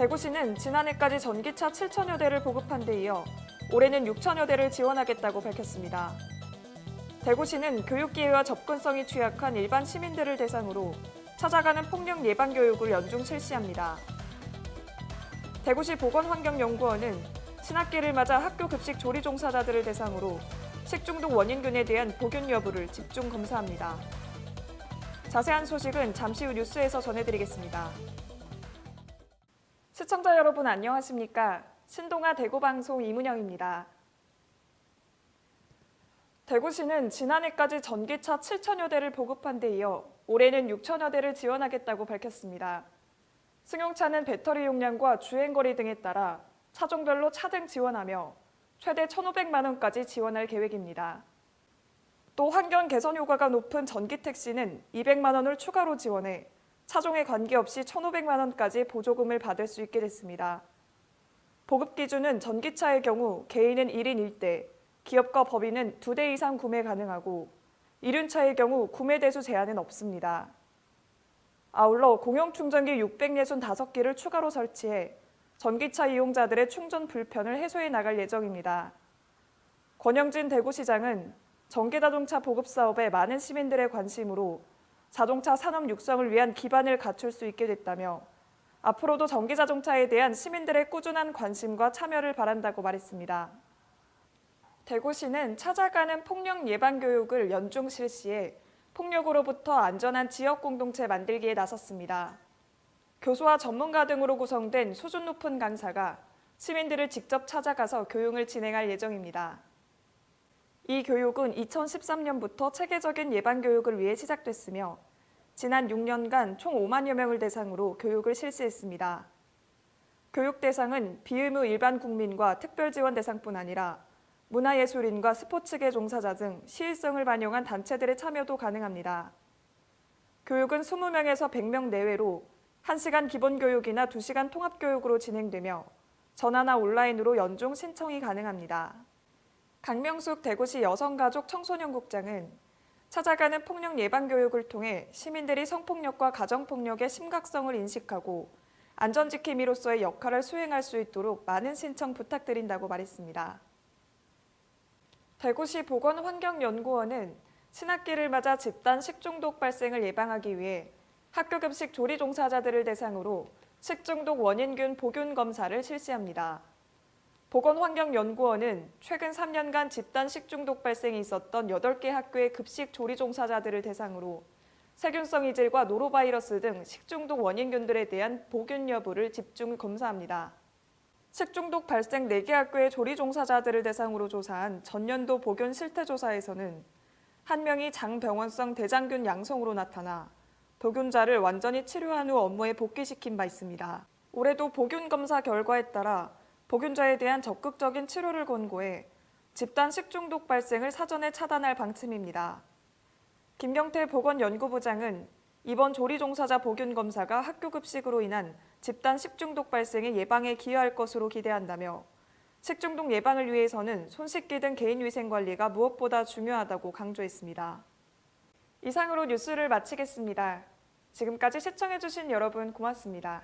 대구시는 지난해까지 전기차 7천여 대를 보급한 데 이어 올해는 6천여 대를 지원하겠다고 밝혔습니다. 대구시는 교육기회와 접근성이 취약한 일반 시민들을 대상으로 찾아가는 폭력 예방 교육을 연중 실시합니다. 대구시 보건환경연구원은 신학기를 맞아 학교 급식 조리 종사자들을 대상으로 식중독 원인균에 대한 보균 여부를 집중 검사합니다. 자세한 소식은 잠시 후 뉴스에서 전해드리겠습니다. 시청자 여러분 안녕하십니까? 신동아 대구방송 이문영입니다. 대구시는 지난해까지 전기차 7천여 대를 보급한 데 이어 올해는 6천여 대를 지원하겠다고 밝혔습니다. 승용차는 배터리 용량과 주행거리 등에 따라 차종별로 차등 지원하며 최대 1,500만 원까지 지원할 계획입니다. 또 환경 개선 효과가 높은 전기택시는 200만 원을 추가로 지원해 차종에 관계없이 1,500만 원까지 보조금을 받을 수 있게 됐습니다. 보급 기준은 전기차의 경우 개인은 1인 1대, 기업과 법인은 2대 이상 구매 가능하고 이륜차의 경우 구매 대수 제한은 없습니다. 아울러 공용충전기 665개를 추가로 설치해 전기차 이용자들의 충전 불편을 해소해 나갈 예정입니다. 권영진 대구시장은 전기자동차 보급 사업에 많은 시민들의 관심으로 자동차 산업 육성을 위한 기반을 갖출 수 있게 됐다며 앞으로도 전기자동차에 대한 시민들의 꾸준한 관심과 참여를 바란다고 말했습니다. 대구시는 찾아가는 폭력 예방 교육을 연중 실시해 폭력으로부터 안전한 지역 공동체 만들기에 나섰습니다. 교수와 전문가 등으로 구성된 수준 높은 강사가 시민들을 직접 찾아가서 교육을 진행할 예정입니다. 이 교육은 2013년부터 체계적인 예방 교육을 위해 시작됐으며 지난 6년간 총 5만여 명을 대상으로 교육을 실시했습니다. 교육 대상은 비의무 일반 국민과 특별지원 대상뿐 아니라 문화예술인과 스포츠계 종사자 등 시의성을 반영한 단체들의 참여도 가능합니다. 교육은 20명에서 100명 내외로 1시간 기본교육이나 2시간 통합교육으로 진행되며 전화나 온라인으로 연중 신청이 가능합니다. 강명숙 대구시 여성가족 청소년국장은 찾아가는 폭력 예방 교육을 통해 시민들이 성폭력과 가정폭력의 심각성을 인식하고 안전지킴이로서의 역할을 수행할 수 있도록 많은 신청 부탁드린다고 말했습니다. 대구시 보건환경연구원은 신학기를 맞아 집단 식중독 발생을 예방하기 위해 학교 급식 조리 종사자들을 대상으로 식중독 원인균 보균 검사를 실시합니다. 보건환경연구원은 최근 3년간 집단 식중독 발생이 있었던 8개 학교의 급식 조리 종사자들을 대상으로 세균성 이질과 노로바이러스 등 식중독 원인균들에 대한 보균 여부를 집중 검사합니다. 식중독 발생 4개 학교의 조리 종사자들을 대상으로 조사한 전년도 보균 실태조사에서는 한 명이 장병원성 대장균 양성으로 나타나 보균자를 완전히 치료한 후 업무에 복귀시킨 바 있습니다. 올해도 보균 검사 결과에 따라 보균자에 대한 적극적인 치료를 권고해 집단 식중독 발생을 사전에 차단할 방침입니다. 김경태 보건연구부장은 이번 조리 종사자 보균 검사가 학교 급식으로 인한 집단 식중독 발생의 예방에 기여할 것으로 기대한다며 식중독 예방을 위해서는 손 씻기 등 개인위생 관리가 무엇보다 중요하다고 강조했습니다. 이상으로 뉴스를 마치겠습니다. 지금까지 시청해주신 여러분 고맙습니다.